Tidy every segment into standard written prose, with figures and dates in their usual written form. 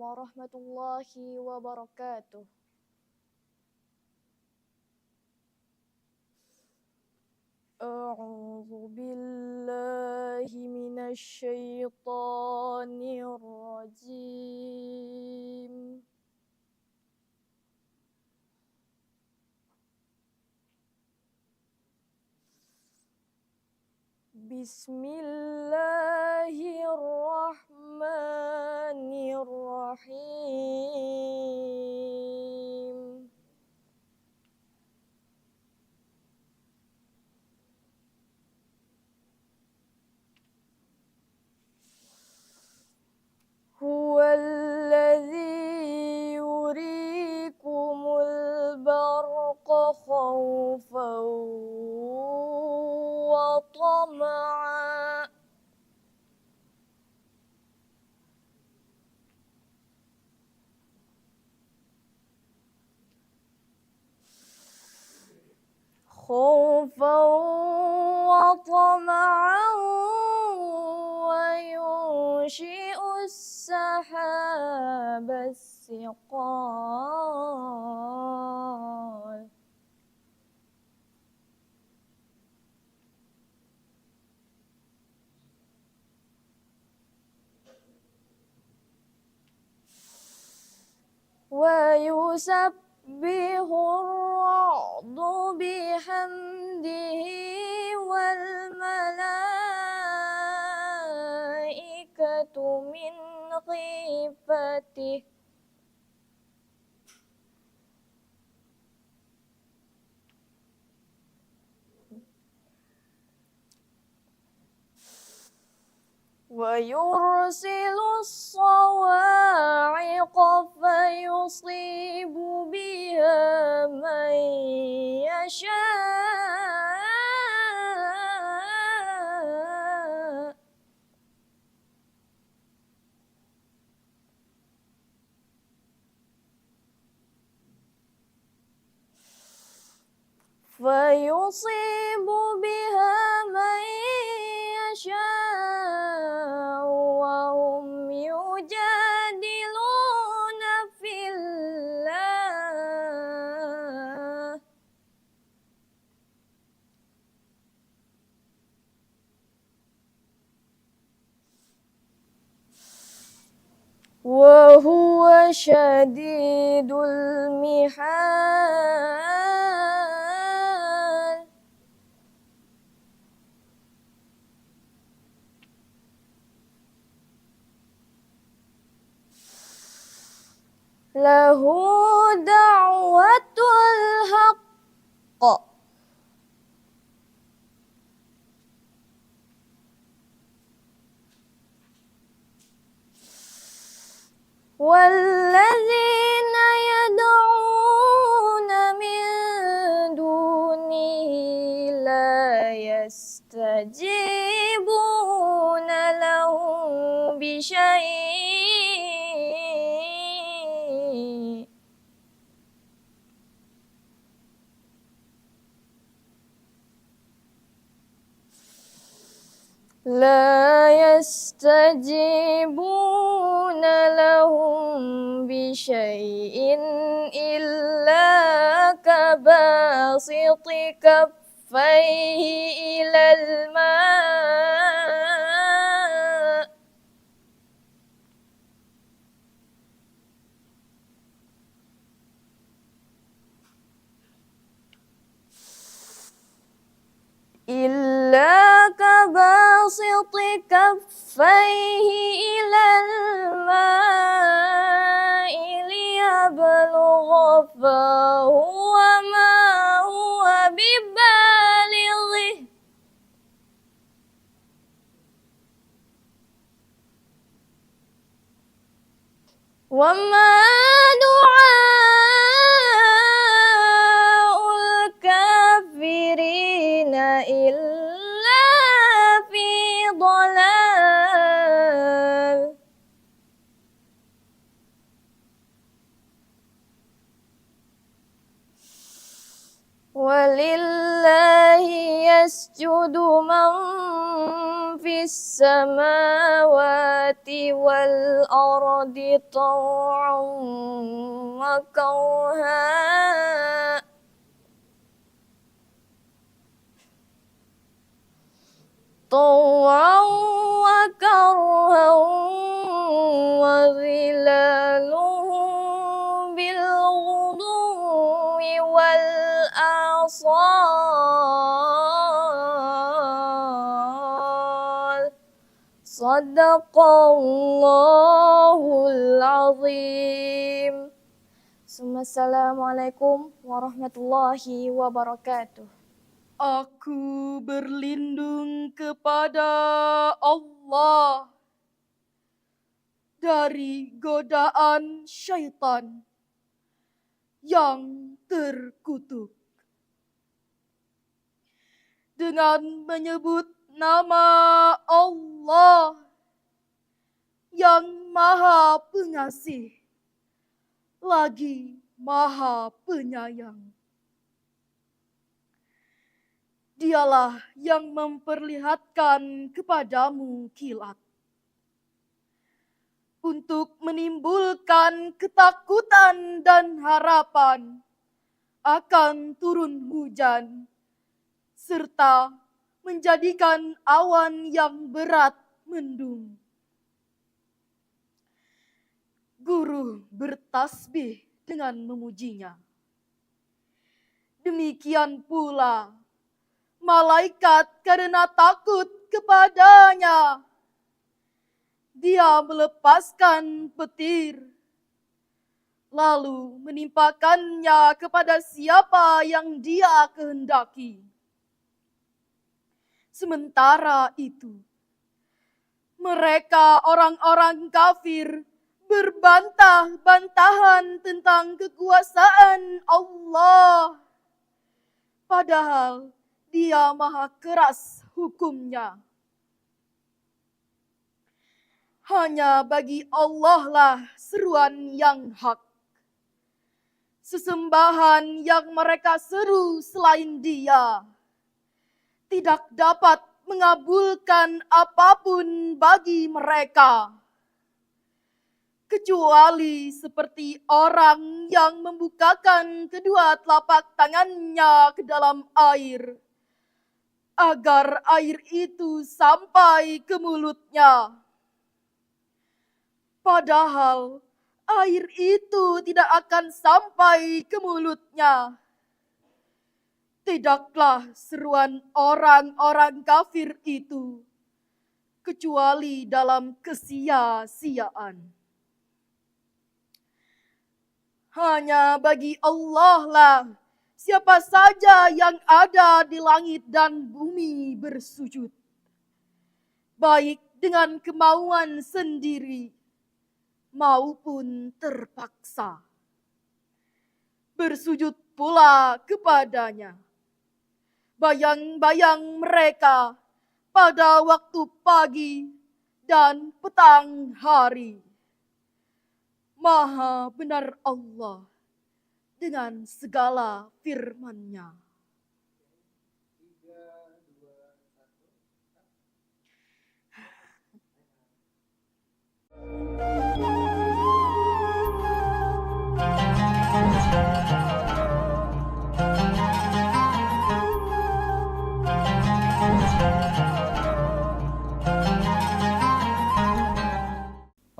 warahmatullahi wabarakatuh. A'udzu billahi minasy syaithanir rajim. Bismillahirrahmanirrahim. Huwallazi yurikumul barqa khaufan wa tama'a. Khaufan wa tama'an wa yunshi'us sahabas siqal. Wa yusabbihu ar-ra'du bihamdihi wal malaikatu min khifatihi. Wa yursilus sawa'iqa fayusibu biha man yasha'. Fayusibu biha man yasha' wa hum yujadiluna fillah. Wa huwa syadidul mihal. Lahu da'watul haqq. Walladzina yad'una min dunihi la yastajibuna lahum bisyai'. La yastajibuna lahum bisyai'in illa kabasiti kaffaihi ilal ma'. Illa kabasiti kaffaihi ilal ma'i liyablugha fahu wa ma huwa bibalighi. Wa ma du'aul kafirina illa fi dhalal. Walillahi yasjudu man fi السماوات والأرض طوعا وكرها طوعا وكرها وظلالهم بالغدو والآصال صدق الله العظيم. Assalamualaikum warahmatullahi wabarakatuh. Aku berlindung kepada Allah dari godaan syaitan yang terkutuk. Dengan menyebut nama Allah yang Maha Pengasih lagi Maha Penyayang. Dialah yang memperlihatkan kepadamu kilat untuk menimbulkan ketakutan dan harapan akan turun hujan, serta menjadikan awan yang berat mendung. Guru bertasbih dengan memujinya. Demikian pula malaikat karena takut kepadanya, dia melepaskan petir, lalu menimpakannya kepada siapa yang dia kehendaki. Sementara itu, mereka orang-orang kafir berbantah-bantahan tentang kekuasaan Allah. Padahal Dia maha keras hukumnya. Hanya bagi Allah lah seruan yang hak. Sesembahan yang mereka seru selain Dia tidak dapat mengabulkan apapun bagi mereka, kecuali seperti orang yang membukakan kedua telapak tangannya ke dalam air, agar air itu sampai ke mulutnya. Padahal air itu tidak akan sampai ke mulutnya. Tidaklah seruan orang-orang kafir itu kecuali dalam kesia-siaan. Hanya bagi Allah lah siapa saja yang ada di langit dan bumi bersujud, baik dengan kemauan sendiri maupun terpaksa. Bersujud pula kepadanya bayang-bayang mereka pada waktu pagi dan petang hari. Maha benar Allah dengan segala firman-Nya.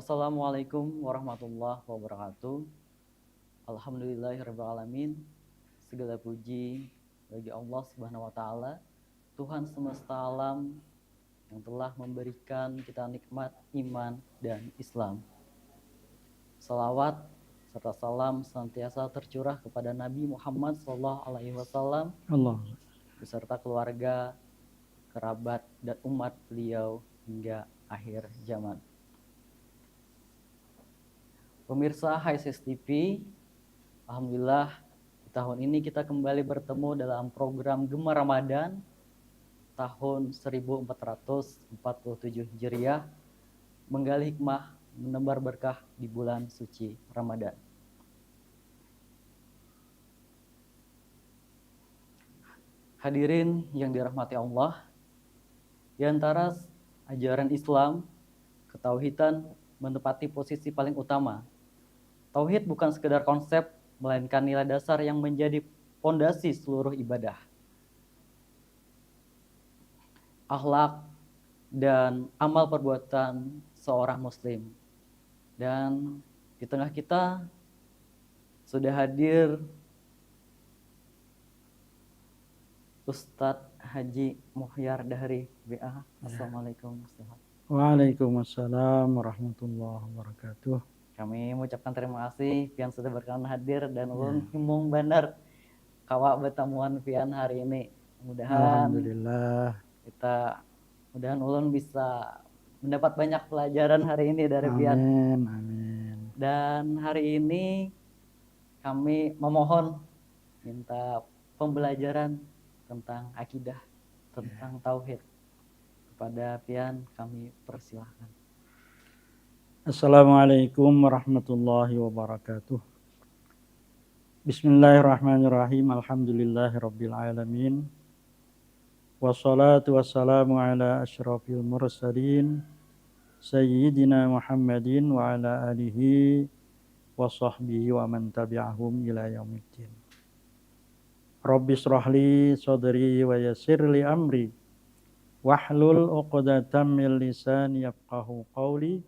Assalamualaikum warahmatullahi wabarakatuh. Alhamdulillahirrahmanirrahim. Segala puji bagi Allah Subhanahu wa Ta'ala, Tuhan semesta alam yang telah memberikan kita nikmat iman dan Islam. Salawat serta salam senantiasa tercurah kepada Nabi Muhammad SAW beserta keluarga, kerabat, dan umat beliau hingga akhir zaman. Pemirsa HSS TV, alhamdulillah di tahun ini kita kembali bertemu dalam program Gemar Ramadan tahun 1447 Hijriah, menggali hikmah, menebar berkah di bulan suci Ramadan. Hadirin yang dirahmati Allah, di antara ajaran Islam, ketauhidan menempati posisi paling utama. Tauhid bukan sekedar konsep, melainkan nilai dasar yang menjadi fondasi seluruh ibadah, akhlak, dan amal perbuatan seorang muslim. Dan di tengah kita sudah hadir Ustadz Haji Muhyar dari BA. Assalamualaikum Ustaz. Waalaikumsalam warahmatullahi wabarakatuh. Kami mengucapkan terima kasih pian sudah berkenan hadir dan ulun himung bener kawa bertemuan pian hari ini. Alhamdulillah. Mudahan ulun bisa mendapat banyak pelajaran hari ini dari pian. Amin. Dan hari ini kami memohon minta pembelajaran tentang akidah, tentang tauhid. Kepada pian kami persilahkan. Assalamualaikum warahmatullahi wabarakatuh. Bismillahirrahmanirrahim. Alhamdulillahirabbil alamin. Wassalatu wassalamu ala asyrafil mursalin sayyidina Muhammadin wa ala alihi wa sahbihi wa man tabi'ahum ila yaumiddin. Rabbi shrahli sadri wa yassirli amri wahlul 'uqdatam min lisani yafqahu qawli.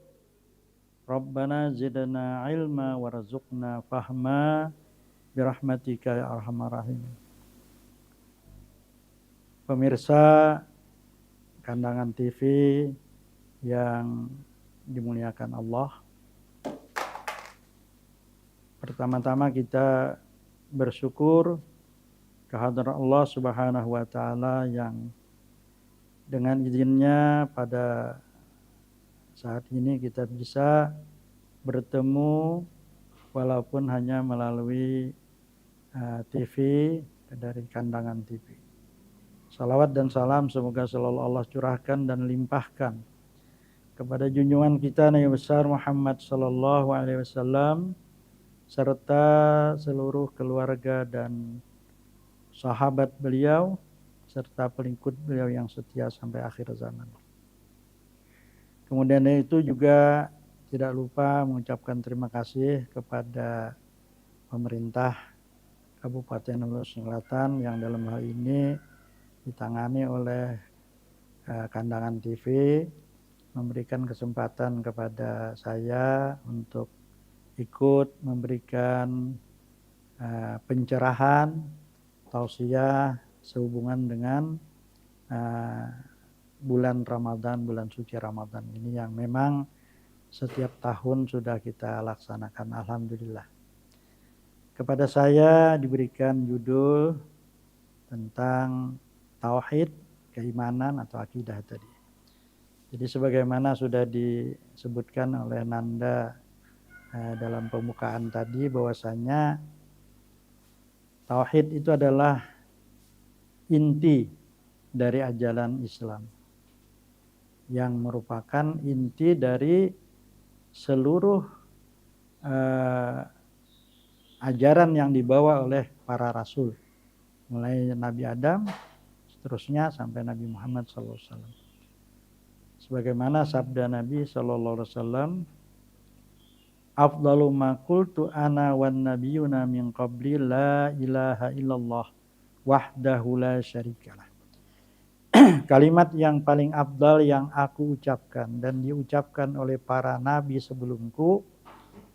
Rabbana zidna ilma warzuqna fahma birahmatika ya arhamar rahimin. Pemirsa Kandangan TV yang dimuliakan Allah, pertama-tama kita bersyukur kehadiran Allah Subhanahu wa taala yang dengan izinnya pada saat ini kita bisa bertemu walaupun hanya melalui TV dari Kandangan TV. Salawat dan salam semoga selalu Allah curahkan dan limpahkan kepada junjungan kita Nabi besar Muhammad sallallahu alaihi wasallam serta seluruh keluarga dan sahabat beliau serta pengikut beliau yang setia sampai akhir zaman. Kemudian itu juga tidak lupa mengucapkan terima kasih kepada pemerintah Kabupaten Hulu Selatan yang dalam hal ini ditangani oleh Kandangan TV, memberikan kesempatan kepada saya untuk ikut memberikan pencerahan tausiah sehubungan dengan bulan Ramadan, bulan suci Ramadan ini yang memang setiap tahun sudah kita laksanakan. Alhamdulillah. Kepada saya diberikan judul tentang tauhid, keimanan atau akidah tadi. Jadi sebagaimana sudah disebutkan oleh Nanda dalam pembukaan tadi bahwasanya tauhid itu adalah inti dari ajaran Islam yang merupakan inti dari seluruh ajaran yang dibawa oleh para rasul mulai Nabi Adam seterusnya sampai Nabi Muhammad SAW. Sebagaimana sabda Nabi SAW, afdalu ma qultu ana wan nabiyuna min qabli la ilaha illallah wahdahu la syarikalah. Kalimat yang paling afdal yang aku ucapkan dan diucapkan oleh para nabi sebelumku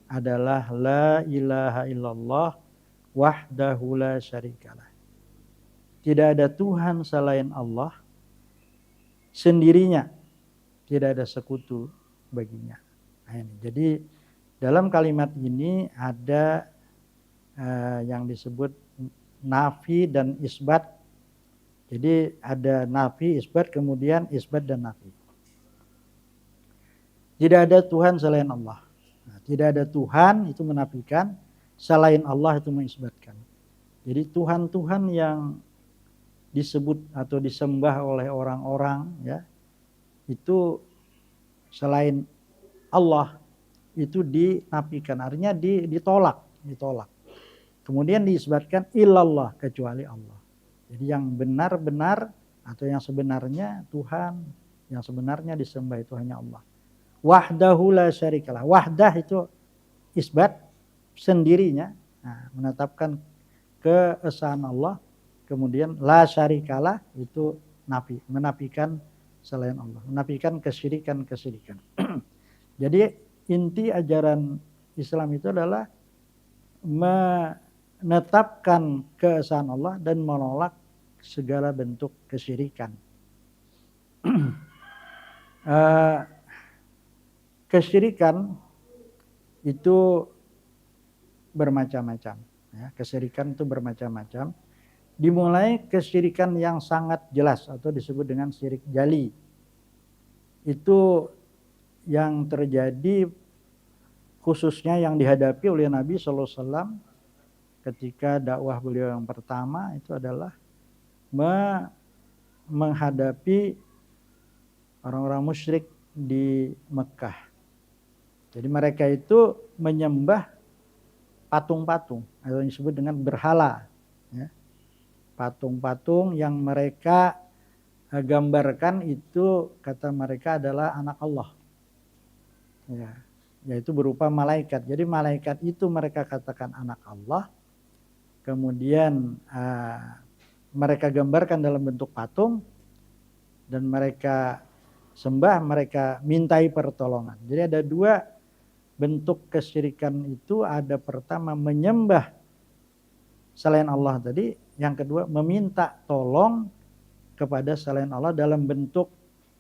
adalah la ilaha illallah wahdahu la syarikalah. Tidak ada Tuhan selain Allah sendirinya, tidak ada sekutu baginya. Nah, ini. Jadi dalam kalimat ini ada yang disebut nafi dan isbat. Jadi ada nafi, isbat, kemudian isbat dan nafi. Tidak ada Tuhan selain Allah. Nah, tidak ada Tuhan itu menafikan, selain Allah itu mengisbatkan. Jadi Tuhan-Tuhan yang disebut atau disembah oleh orang-orang ya itu selain Allah itu dinafikan, artinya ditolak. Kemudian diisbatkan illallah, kecuali Allah. Jadi yang benar-benar atau yang sebenarnya Tuhan Yang sebenarnya disembah itu hanya Allah. Wahdahu la syarikalah. Wahdah itu isbat sendirinya. Nah, menetapkan keesaan Allah. Kemudian la syarikalah itu nafi, menafikan selain Allah, menafikan kesyirikan. Jadi inti ajaran Islam itu adalah menetapkan keesaan Allah dan menolak segala bentuk kesyirikan. Kesyirikan itu bermacam-macam. Ya, kesyirikan itu bermacam-macam. Dimulai kesyirikan yang sangat jelas atau disebut dengan syirik jali. Itu yang terjadi khususnya yang dihadapi oleh Nabi SAW ketika dakwah beliau yang pertama itu adalah menghadapi orang-orang musyrik di Mekah. Jadi mereka itu menyembah patung-patung atau yang disebut dengan berhala. Ya. Patung-patung yang mereka gambarkan itu kata mereka adalah anak Allah. Ya, yaitu berupa malaikat. Jadi malaikat itu mereka katakan anak Allah. Kemudian mereka gambarkan dalam bentuk patung dan mereka sembah, mereka mintai pertolongan. Jadi ada dua bentuk kesyirikan itu, ada pertama menyembah selain Allah tadi, yang kedua meminta tolong kepada selain Allah dalam bentuk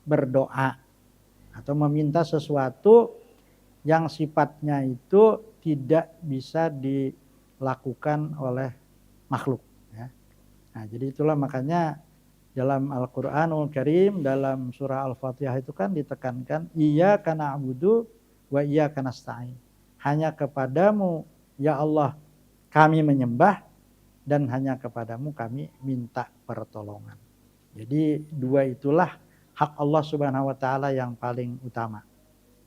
berdoa atau meminta sesuatu yang sifatnya itu tidak bisa dilakukan oleh makhluk. Ya. Nah, jadi itulah makanya dalam Al-Quranul Karim, dalam surah Al-Fatihah itu kan ditekankan iyyaka na'budu wa iyyaka nasta'in. Hanya kepadamu ya Allah kami menyembah dan hanya kepadamu kami minta pertolongan. Jadi dua itulah hak Allah Subhanahu wa taala yang paling utama.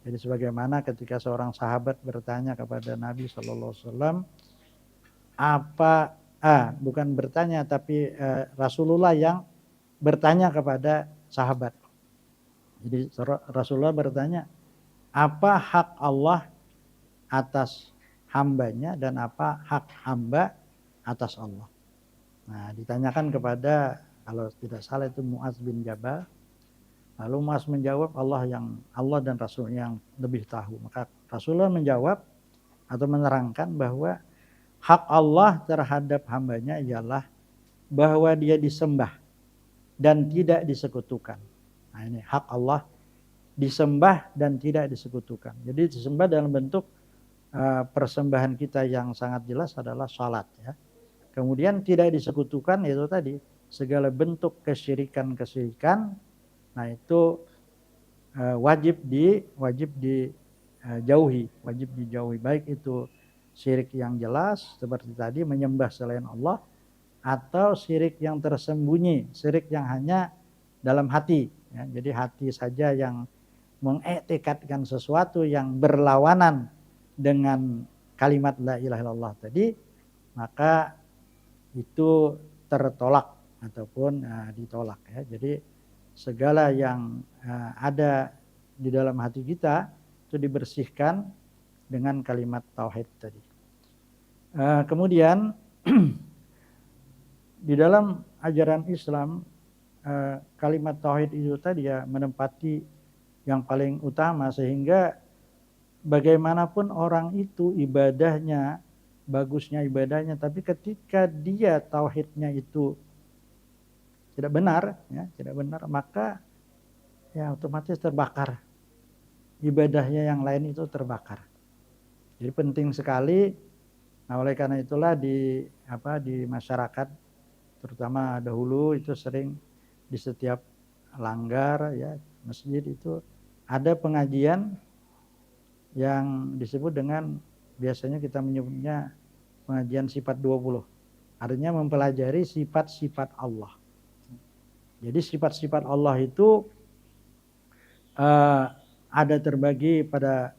Jadi sebagaimana ketika seorang sahabat bertanya kepada Nabi sallallahu alaihi wasallam bukan bertanya tapi Rasulullah yang bertanya kepada sahabat. Jadi Rasulullah bertanya, apa hak Allah atas hambanya dan apa hak hamba atas Allah. Nah, ditanyakan kepada, kalau tidak salah itu Mu'adz bin Jabal. Lalu Mu'adz menjawab, Allah dan Rasul yang lebih tahu. Maka Rasulullah menjawab atau menerangkan bahwa hak Allah terhadap hambanya ialah bahwa dia disembah dan tidak disekutukan. Nah, ini hak Allah, disembah dan tidak disekutukan. Jadi disembah dalam bentuk persembahan kita yang sangat jelas adalah salat, ya. Kemudian tidak disekutukan itu tadi segala bentuk kesyirikan. Nah, itu wajib dijauhi, baik itu syirik yang jelas seperti tadi menyembah selain Allah, atau syirik yang tersembunyi, syirik yang hanya dalam hati, ya. Jadi hati saja yang mengiktikadkan sesuatu yang berlawanan dengan kalimat la ilaha illallah tadi, maka itu tertolak ataupun ditolak, ya. Jadi segala yang ada di dalam hati kita itu dibersihkan dengan kalimat tauhid tadi. Kemudian di dalam ajaran Islam kalimat tauhid itu tadi ya menempati yang paling utama, sehingga bagaimanapun orang itu ibadahnya, bagusnya ibadahnya, tapi ketika dia tauhidnya itu tidak benar, maka ya otomatis terbakar. Ibadahnya yang lain itu terbakar. Jadi penting sekali. Nah, oleh karena itulah di masyarakat terutama dahulu itu sering di setiap langgar, ya, masjid itu ada pengajian yang disebut dengan, biasanya kita menyebutnya pengajian sifat 20. Artinya mempelajari sifat-sifat Allah. Jadi sifat-sifat Allah itu ada terbagi pada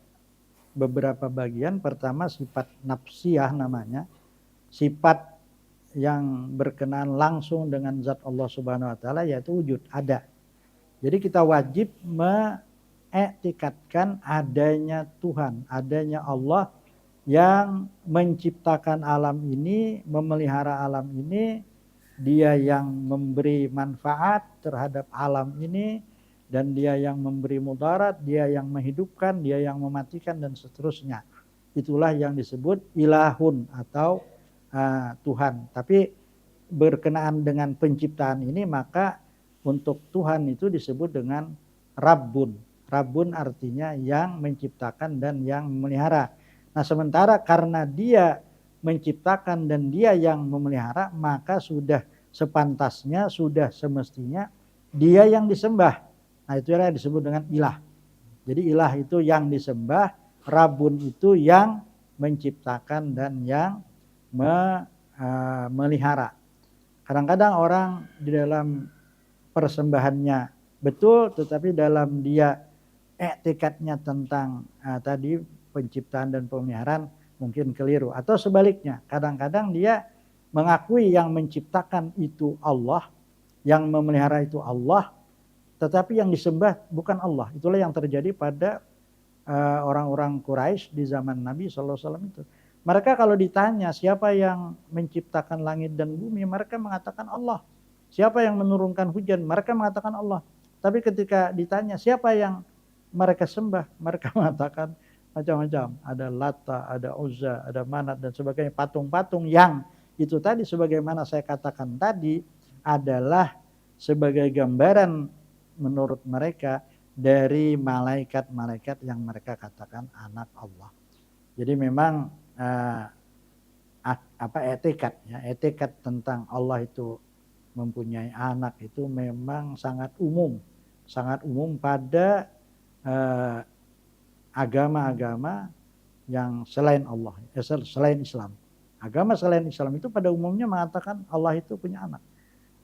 beberapa bagian. Pertama sifat nafsiyah namanya, sifat yang berkenaan langsung dengan zat Allah Subhanahu wa taala, yaitu wujud, ada. Jadi kita wajib mengiktikadkan adanya Tuhan, adanya Allah yang menciptakan alam ini, memelihara alam ini, dia yang memberi manfaat terhadap alam ini, dan dia yang memberi mudarat, dia yang menghidupkan, dia yang mematikan, dan seterusnya. Itulah yang disebut ilahun atau Tuhan. Tapi berkenaan dengan penciptaan ini, maka untuk Tuhan itu disebut dengan Rabbun. Rabbun artinya yang menciptakan dan yang memelihara. Nah, sementara karena dia menciptakan dan dia yang memelihara, maka sudah sepantasnya, sudah semestinya dia yang disembah. Nah, itulah yang disebut dengan ilah. Jadi ilah itu yang disembah, Rabbun itu yang menciptakan dan yang memelihara. Kadang-kadang orang di dalam persembahannya betul, tetapi dalam dia iktikadnya tentang tadi penciptaan dan pemeliharaan mungkin keliru. Atau sebaliknya, kadang-kadang dia mengakui yang menciptakan itu Allah, yang memelihara itu Allah, tetapi yang disembah bukan Allah. Itulah yang terjadi pada orang-orang Quraisy di zaman Nabi SAW itu. Mereka kalau ditanya siapa yang menciptakan langit dan bumi, mereka mengatakan Allah. Siapa yang menurunkan hujan, mereka mengatakan Allah. Tapi ketika ditanya siapa yang mereka sembah, mereka mengatakan macam-macam. Ada Lata, ada Uzza, ada Manat dan sebagainya. Patung-patung yang itu tadi sebagaimana saya katakan tadi adalah sebagai gambaran menurut mereka dari malaikat-malaikat yang mereka katakan anak Allah. Jadi memang etikat tentang Allah itu mempunyai anak itu memang sangat umum pada agama-agama yang selain Allah, selain Islam. Agama selain Islam itu pada umumnya mengatakan Allah itu punya anak.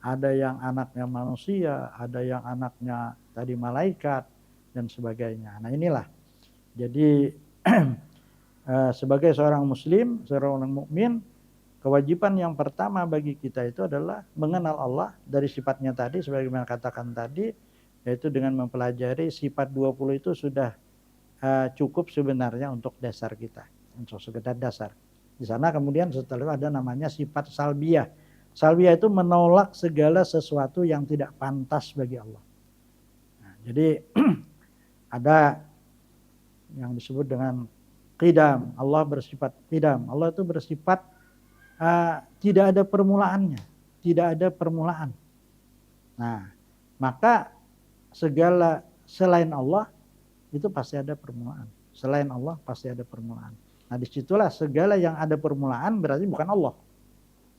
Ada yang anaknya manusia, ada yang anaknya tadi malaikat dan sebagainya. Nah, inilah. Jadi sebagai seorang muslim, seorang orang mukmin, kewajiban yang pertama bagi kita itu adalah mengenal Allah dari sifatnya tadi, sebagaimana katakan tadi, yaitu dengan mempelajari sifat 20 itu sudah cukup sebenarnya untuk dasar kita, untuk sekedar dasar. Di sana kemudian setelah itu ada namanya sifat salbiyah. Salbiyah itu menolak segala sesuatu yang tidak pantas bagi Allah. Nah, jadi ada yang disebut dengan qidam. Allah bersifat qidam. Allah itu bersifat tidak ada permulaannya, tidak ada permulaan. Nah, maka segala selain Allah itu pasti ada permulaan. Selain Allah pasti ada permulaan. Nah, disitulah segala yang ada permulaan berarti bukan Allah.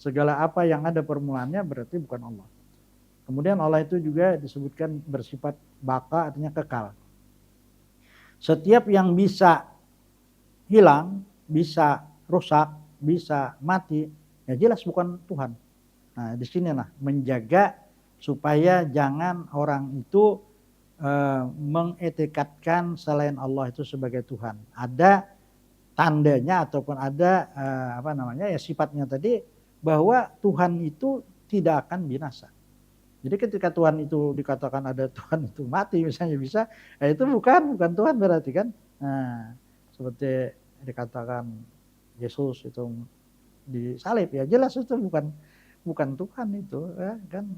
Segala apa yang ada permulaannya berarti bukan Allah. Kemudian Allah itu juga disebutkan bersifat baqa, artinya kekal. Setiap yang bisa hilang, bisa rusak, bisa mati, ya jelas bukan Tuhan. Nah, di sinilah menjaga supaya jangan orang itu mengetikatkan selain Allah itu sebagai Tuhan. Ada tandanya ataupun ada sifatnya tadi bahwa Tuhan itu tidak akan binasa. Jadi ketika Tuhan itu dikatakan ada Tuhan itu mati misalnya bisa, itu bukan Tuhan berarti kan. Nah, seperti dikatakan Yesus itu disalib, ya jelas itu bukan Tuhan itu, ya, kan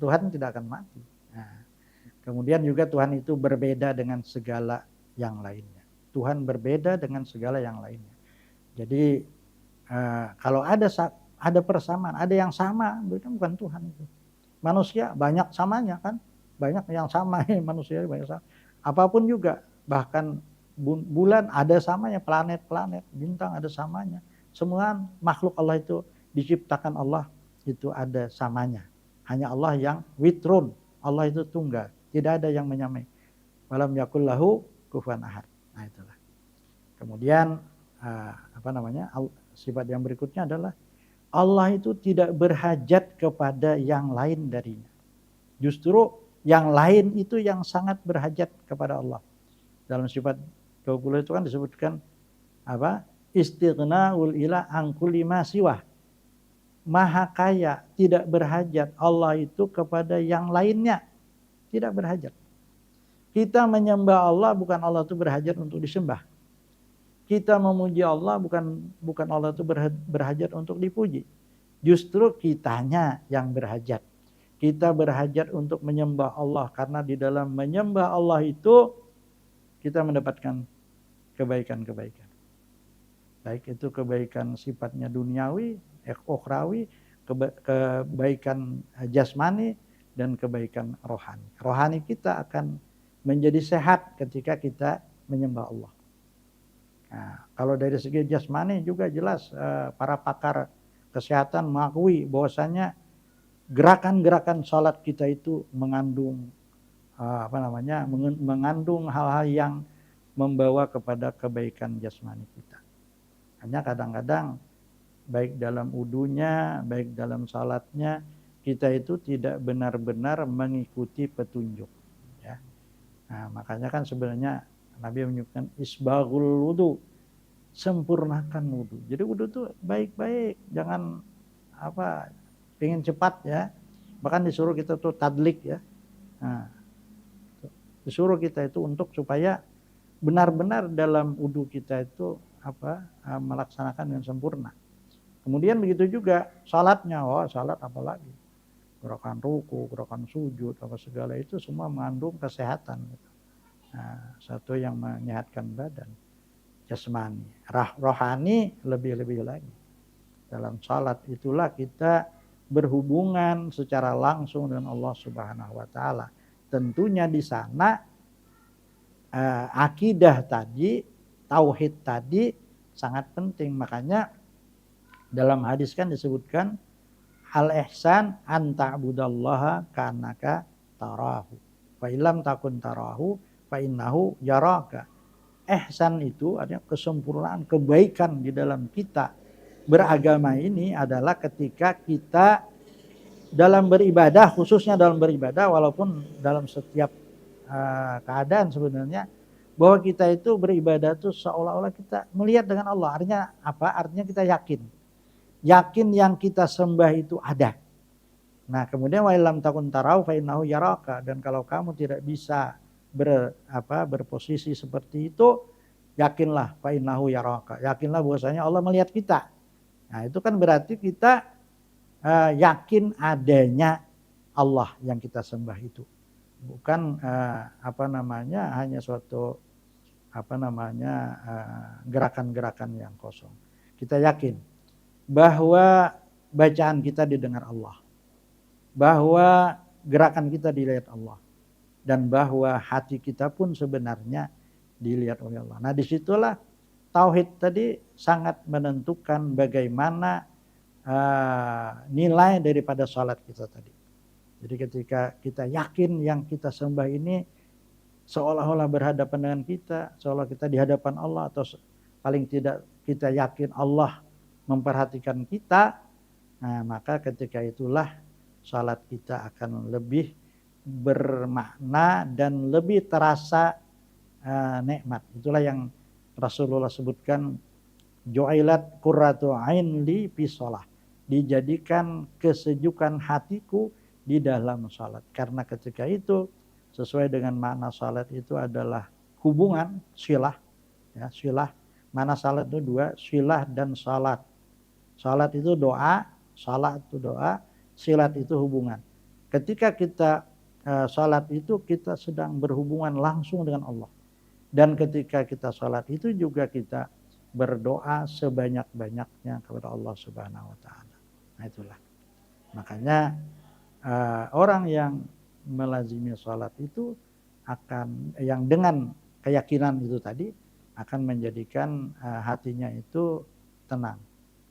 Tuhan tidak akan mati. Nah, kemudian juga Tuhan itu berbeda dengan segala yang lainnya. Tuhan berbeda dengan segala yang lainnya. Jadi kalau ada persamaan, ada yang sama, itu bukan Tuhan itu. Manusia banyak samanya kan, banyak yang sama manusia banyak sama. Apapun juga, bahkan bulan ada samanya, planet-planet, bintang ada samanya. Semua makhluk Allah itu diciptakan Allah itu ada samanya. Hanya Allah yang witrun, Allah itu tunggal, tidak ada yang menyamai. Walam yakul lahu kufuwan ahad. Nah, itulah. Kemudian sifat yang berikutnya adalah Allah itu tidak berhajat kepada yang lain darinya. Justru yang lain itu yang sangat berhajat kepada Allah. Dalam sifat 20 itu kan disebutkan istighna'ul ilah an kulli ma siwah. Maha kaya, tidak berhajat Allah itu kepada yang lainnya. Tidak berhajat. Kita menyembah Allah bukan Allah itu berhajat untuk disembah. Kita memuji Allah bukan Allah itu berhajat untuk dipuji. Justru kitanya yang berhajat. Kita berhajat untuk menyembah Allah karena di dalam menyembah Allah itu kita mendapatkan kebaikan-kebaikan. Baik itu kebaikan sifatnya duniawi, ukhrawi, kebaikan jasmani, dan kebaikan rohani. Rohani kita akan menjadi sehat ketika kita menyembah Allah. Nah, kalau dari segi jasmani juga jelas para pakar kesehatan mengakui bahwasanya gerakan-gerakan salat kita itu mengandung mengandung hal-hal yang membawa kepada kebaikan jasmani kita. Hanya kadang-kadang baik dalam wudunya, baik dalam salatnya, kita itu tidak benar-benar mengikuti petunjuk. Ya. Nah, makanya kan sebenarnya Nabi menyebutkan isbaghul wudu, sempurnakan wudu. Jadi wudu itu baik-baik, jangan pengen cepat ya. Bahkan disuruh kita tuh tadlik ya. Nah, disuruh kita itu untuk supaya benar-benar dalam wudu kita itu melaksanakan dengan sempurna. Kemudian begitu juga salatnya, salat apalagi gerakan ruku, gerakan sujud, apa segala itu semua mengandung kesehatan. Nah, satu yang menyehatkan badan, jasmani, rohani lebih-lebih lagi. Dalam salat itulah kita berhubungan secara langsung dengan Allah Subhanahu wa taala. Tentunya di sana akidah tadi, tauhid tadi sangat penting. Makanya dalam hadis kan disebutkan al-ihsan an ta'budallaha ka'annaka tarahu. Fa illam takun tarahu fa innahu yaraka. Ihsan itu artinya kesempurnaan, kebaikan di dalam kita beragama ini adalah ketika kita dalam beribadah, khususnya dalam beribadah, walaupun dalam setiap keadaan sebenarnya, bahwa kita itu beribadah itu seolah-olah kita melihat dengan Allah. Artinya apa? Artinya kita yakin yang kita sembah itu ada. Nah, kemudian wa illam takun tarau fa innahu yaraka, dan kalau kamu tidak bisa berposisi seperti itu, yakinlah fa innahu yaraka. Yakinlah bahwasanya Allah melihat kita. Nah, itu kan berarti kita yakin adanya Allah yang kita sembah itu. Bukan hanya suatu gerakan-gerakan yang kosong. Kita yakin bahwa bacaan kita didengar Allah, bahwa gerakan kita dilihat Allah, dan bahwa hati kita pun sebenarnya dilihat oleh Allah. Nah, disitulah tauhid tadi sangat menentukan bagaimana nilai daripada salat kita tadi. Jadi ketika kita yakin yang kita sembah ini seolah-olah berhadapan dengan kita, seolah kita di hadapan Allah, atau paling tidak kita yakin Allah memperhatikan kita, nah maka ketika itulah salat kita akan lebih bermakna dan lebih terasa nikmat. Itulah yang Rasulullah sebutkan, ju'ilat qurratu ain li fi shalah, dijadikan kesejukan hatiku di dalam salat. Karena ketika itu sesuai dengan makna salat itu adalah hubungan, silah ya, silah. Mana salat itu dua, silah dan salat. Salat itu doa, salat itu doa, silat itu hubungan. Ketika kita salat itu kita sedang berhubungan langsung dengan Allah. Dan ketika kita salat itu juga kita berdoa sebanyak-banyaknya kepada Allah Subhanahu wa taala. Nah, itulah. Makanya orang yang melazimi salat itu akan, yang dengan keyakinan itu tadi, akan menjadikan hatinya itu tenang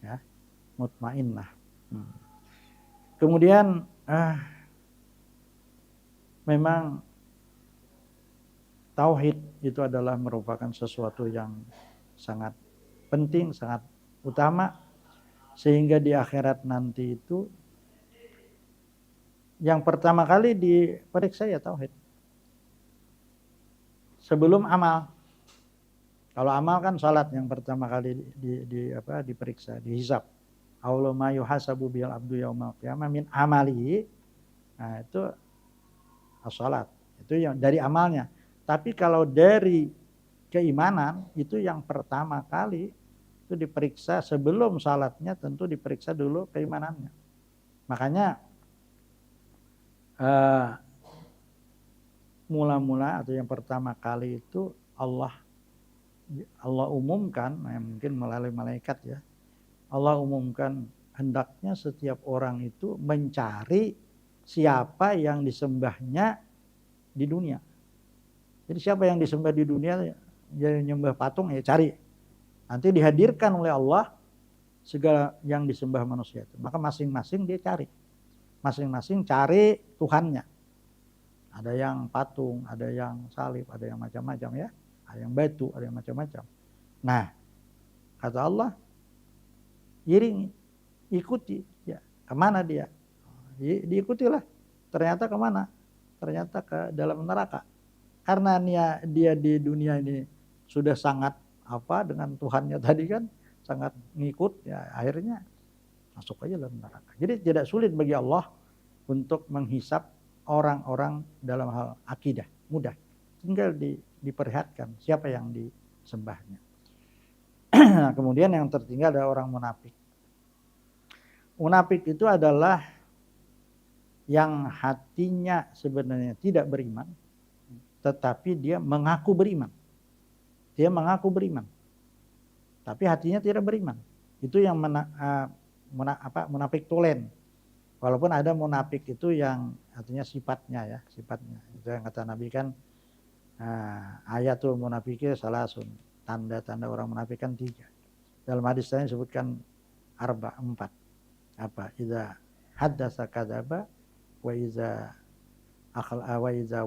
ya, mutmainnah. Kemudian memang tauhid itu adalah merupakan sesuatu yang sangat penting, sangat utama, sehingga di akhirat nanti itu yang pertama kali diperiksa ya tauhid. Sebelum amal. Kalau amal kan salat yang pertama kali diperiksa, dihisab. Awwalu ma yuhasabu bil abdu yaumal qiyamah min amalihi. Nah, itu as-salat. Itu yang dari amalnya. Tapi kalau dari keimanan itu yang pertama kali itu diperiksa sebelum salatnya, tentu diperiksa dulu keimanannya. Makanya mula-mula atau yang pertama kali itu Allah umumkan, mungkin melalui malaikat ya. Allah umumkan hendaknya setiap orang itu mencari siapa yang disembahnya di dunia. Jadi siapa yang disembah di dunia, jadi nyembah patung ya cari. Nanti dihadirkan oleh Allah segala yang disembah manusia itu. Maka masing-masing dia cari. Masing-masing cari Tuhannya. Ada yang patung, ada yang salib, ada yang macam-macam ya. Ada yang batu, ada yang macam-macam. Nah, kata Allah, iringi, ikuti. Ya, kemana dia? Diikutilah. Ternyata kemana? Ternyata ke dalam neraka. Karena dia di dunia ini sudah sangat dengan Tuhannya tadi kan, sangat ngikut, ya akhirnya masuk aja dalam neraka. Jadi tidak sulit bagi Allah untuk menghisap orang-orang dalam hal akidah, mudah. Tinggal diperlihatkan siapa yang disembahnya. Nah, kemudian yang tertinggal adalah orang munafik. Munafik itu adalah yang hatinya sebenarnya tidak beriman, tetapi dia mengaku beriman. Dia mengaku beriman, tapi hatinya tidak beriman. Itu yang munafik tulen. Walaupun ada munafik itu yang artinya sifatnya ya, sifatnya. Itu yang kata Nabi kan, ayatul munafiqi salasun. Tanda-tanda orang munafik kan 3. Dalam hadis lain disebutkan 4. Apa? Iza haddasa kadzaba wa iza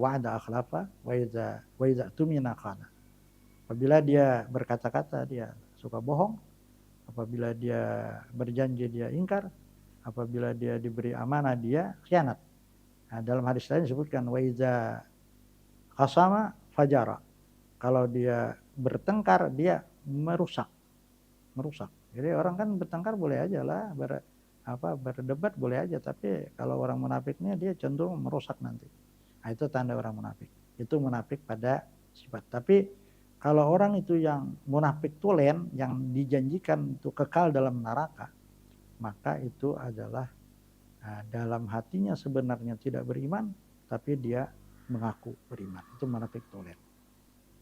wa'ada akhlafa wa iza tumina khana. Apabila dia berkata-kata dia suka bohong, apabila dia berjanji dia ingkar, apabila dia diberi amanah dia khianat. Nah, dalam hadis lain disebutkan wa iza khasama fajara. Kalau dia bertengkar dia merusak. Jadi orang kan bertengkar boleh aja lah, berdebat boleh aja, tapi kalau orang munafiknya dia cenderung merusak nanti. Nah, itu tanda orang munafik. Itu munafik pada sifat. Tapi kalau orang itu yang munafik tulen, yang dijanjikan itu kekal dalam neraka, maka itu adalah dalam hatinya sebenarnya tidak beriman, tapi dia mengaku beriman. Itu munafik tulen.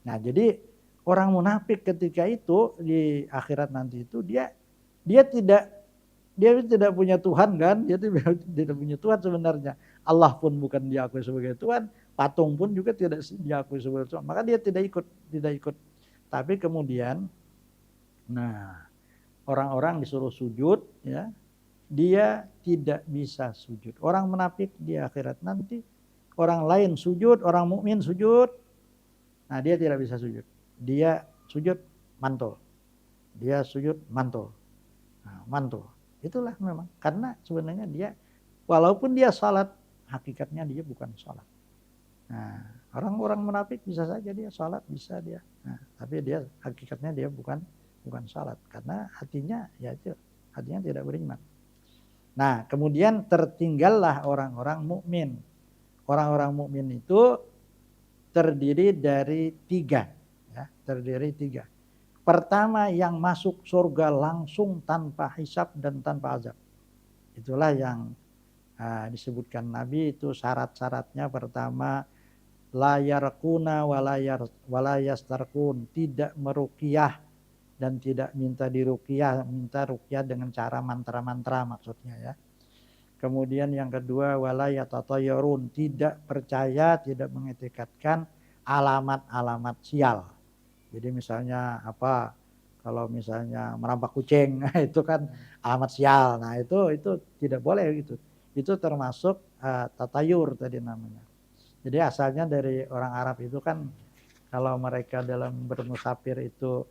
Nah, jadi orang munafik ketika itu di akhirat nanti itu dia tidak punya Tuhan kan, dia tidak punya Tuhan sebenarnya. Allah pun bukan diakui sebagai Tuhan, patung pun juga tidak diakui sebagai Tuhan. Maka dia tidak ikut. Tapi kemudian, nah orang-orang disuruh sujud, ya, dia tidak bisa sujud. Orang munafik di akhirat nanti, orang lain sujud, orang mukmin sujud, nah dia tidak bisa sujud. Dia sujud mantul, dia sujud mantul, nah, mantul. Itulah memang karena sebenarnya dia walaupun dia salat, hakikatnya dia bukan salat. Nah, orang-orang munafik bisa saja dia salat, bisa dia. Nah, tapi dia hakikatnya dia bukan salat karena hatinya ya itu hatinya tidak beriman. Nah, kemudian tertinggallah orang-orang mukmin. Orang-orang mukmin itu terdiri dari 3, ya, terdiri 3. Pertama yang masuk surga langsung tanpa hisab dan tanpa azab. Itulah yang disebutkan Nabi itu syarat-syaratnya. Pertama, la yarquna wala yastarqun, tidak meruqyah dan tidak minta diruqyah, minta ruqyah dengan cara mantra-mantra maksudnya ya. Kemudian yang kedua, wala yatatayyarun, tidak percaya, tidak mengitikadkan alamat-alamat sial. Jadi misalnya kalau misalnya merampak kucing, itu kan alamat sial. Nah, itu tidak boleh gitu. Itu termasuk tatayur tadi namanya. Jadi asalnya dari orang Arab itu kan kalau mereka dalam bermusafir itu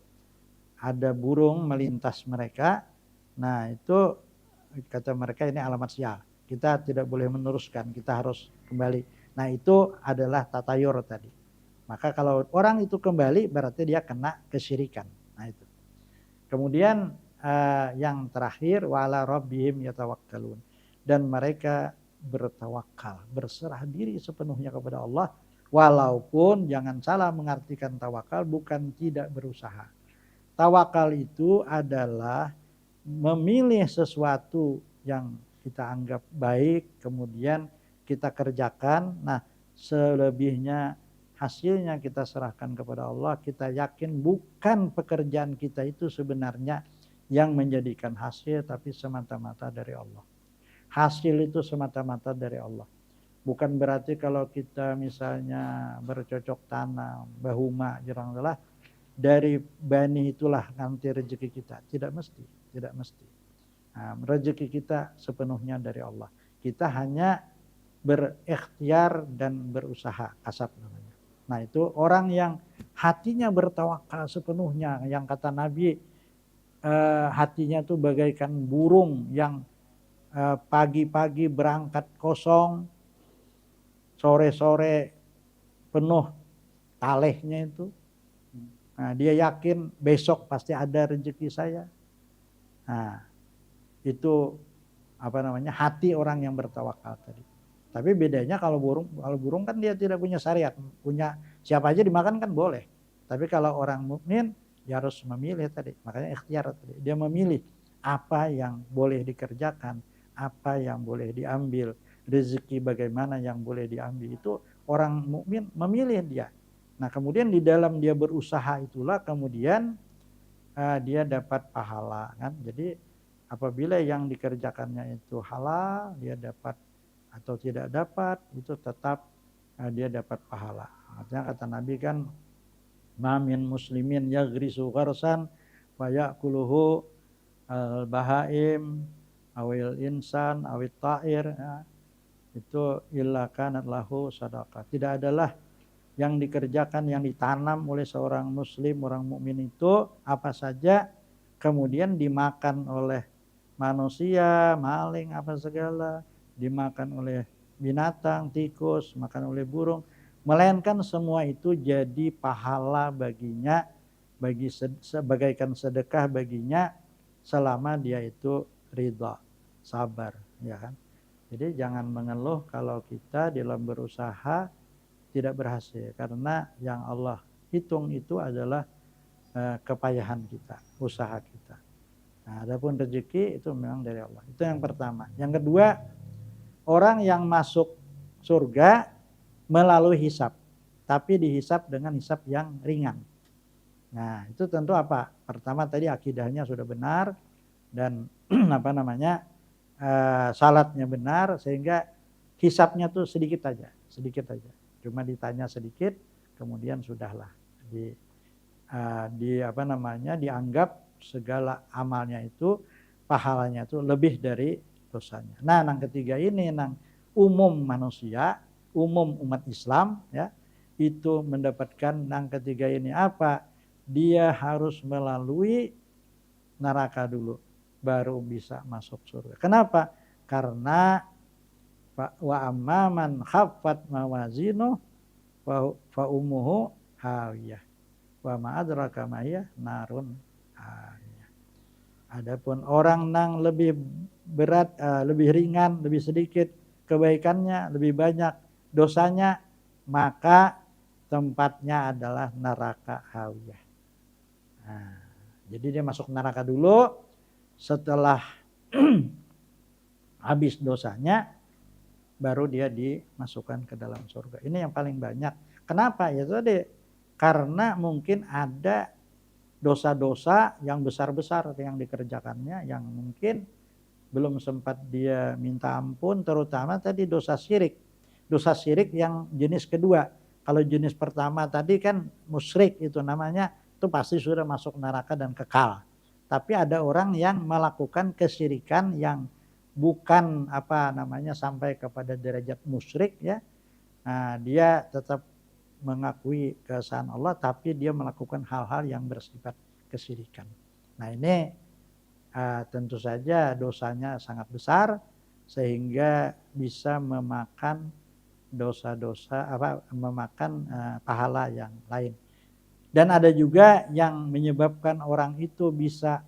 ada burung melintas mereka. Nah, itu kata mereka ini alamat sial. Kita tidak boleh meneruskan, kita harus kembali. Nah, itu adalah tatayur tadi. Maka kalau orang itu kembali berarti dia kena kesyirikan. Nah, itu. Kemudian yang terakhir wala rabbihim yatawakkalun, dan mereka bertawakal, berserah diri sepenuhnya kepada Allah Walaupun jangan salah mengartikan tawakal bukan tidak berusaha. Tawakal itu adalah memilih sesuatu yang kita anggap baik, kemudian kita kerjakan. Nah, selebihnya hasilnya kita serahkan kepada Allah. Kita yakin bukan pekerjaan kita itu sebenarnya yang menjadikan hasil, tapi semata-mata dari Allah. Hasil itu semata-mata dari Allah. Bukan berarti kalau kita misalnya bercocok tanam, bahuma, jirang telah, dari bani itulah nanti rezeki kita. Tidak mesti, tidak mesti. Nah, rezeki kita sepenuhnya dari Allah. Kita hanya berikhtiar dan berusaha, kasab namanya. Nah itu orang yang hatinya bertawakal sepenuhnya, yang kata Nabi hatinya tuh bagaikan burung yang pagi-pagi berangkat kosong, sore-sore penuh talehnya itu. Nah, dia yakin besok pasti ada rezeki saya. Nah, itu hati orang yang bertawakal tadi. Tapi bedanya kalau burung kan dia tidak punya syariat, punya siapa aja dimakan kan boleh. Tapi kalau orang mukmin dia harus memilih tadi, makanya ikhtiar tadi. Dia memilih apa yang boleh dikerjakan, apa yang boleh diambil, rezeki bagaimana yang boleh diambil, itu orang mukmin memilih dia. Nah, kemudian di dalam dia berusaha itulah kemudian dia dapat pahala kan. Jadi apabila yang dikerjakannya itu halal, dia dapat atau tidak dapat, itu tetap dia dapat pahala. Artinya kata Nabi kan, ma min muslimin yaghrisu gharsan wa ya'kuluhu al-bahaim awil insan awit ta'ir, ya, itu illa kanat lahu sadaqah. Tidak adalah yang dikerjakan, yang ditanam oleh seorang muslim, orang mukmin itu apa saja kemudian dimakan oleh manusia, maling apa segala, dimakan oleh binatang, tikus, makan oleh burung, melainkan semua itu jadi pahala baginya, bagaikan sedekah baginya selama dia itu ridha, sabar, ya kan. Jadi jangan mengeluh kalau kita dalam berusaha tidak berhasil, karena yang Allah hitung itu adalah kepayahan kita, usaha kita. Nah, adapun rezeki itu memang dari Allah. Itu yang pertama. Yang kedua, orang yang masuk surga melalui hisab, tapi dihisab dengan hisab yang ringan. Nah, itu tentu apa? Pertama tadi akidahnya sudah benar dan salatnya benar, sehingga hisabnya tuh sedikit aja. Cuma ditanya sedikit, kemudian sudahlah dianggap segala amalnya itu, pahalanya itu lebih dari dosanya. Nah, yang ketiga ini umum manusia, umum umat Islam, ya, itu mendapatkan yang ketiga ini apa? Dia harus melalui neraka dulu baru bisa masuk surga. Kenapa? Karena wa amman khaffat mawazinu fa ummuhu hawiyah wa ma adraka ma hiya narun hawiyah. Adapun orang yang lebih berat, lebih ringan, lebih sedikit kebaikannya, lebih banyak dosanya, maka tempatnya adalah neraka hawiyah. Nah, jadi dia masuk neraka dulu, setelah habis dosanya baru dia dimasukkan ke dalam surga. Ini yang paling banyak. Kenapa? Ya tadi, karena mungkin ada dosa-dosa yang besar-besar yang dikerjakannya, yang mungkin belum sempat dia minta ampun, terutama tadi dosa syirik. Dosa syirik yang jenis kedua. Kalau jenis pertama tadi kan musyrik itu namanya, itu pasti sudah masuk neraka dan kekal. Tapi ada orang yang melakukan kesyirikan yang bukan sampai kepada derajat musyrik, ya. Nah, dia tetap mengakui keesaan Allah, tapi dia melakukan hal-hal yang bersifat kesyirikan. Nah, ini tentu saja dosanya sangat besar sehingga bisa memakan pahala yang lain. Dan ada juga yang menyebabkan orang itu bisa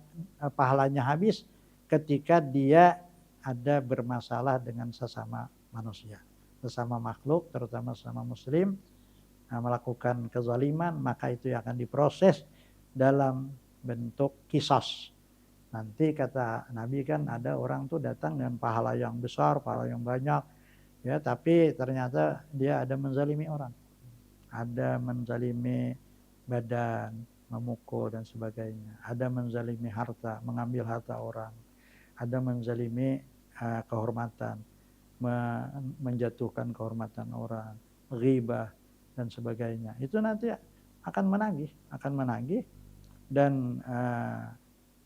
pahalanya habis ketika dia ada bermasalah dengan sesama manusia, sesama makhluk, terutama sesama muslim. melakukan kezaliman, maka itu yang akan diproses dalam bentuk kisos. Nanti kata Nabi kan ada orang tuh datang dengan pahala yang besar, pahala yang banyak, ya, tapi ternyata dia ada menzalimi orang, ada menzalimi badan, memukul dan sebagainya, ada menzalimi harta, mengambil harta orang, ada menzalimi kehormatan, menjatuhkan kehormatan orang, ghibah dan sebagainya. Itu nanti akan menagih dan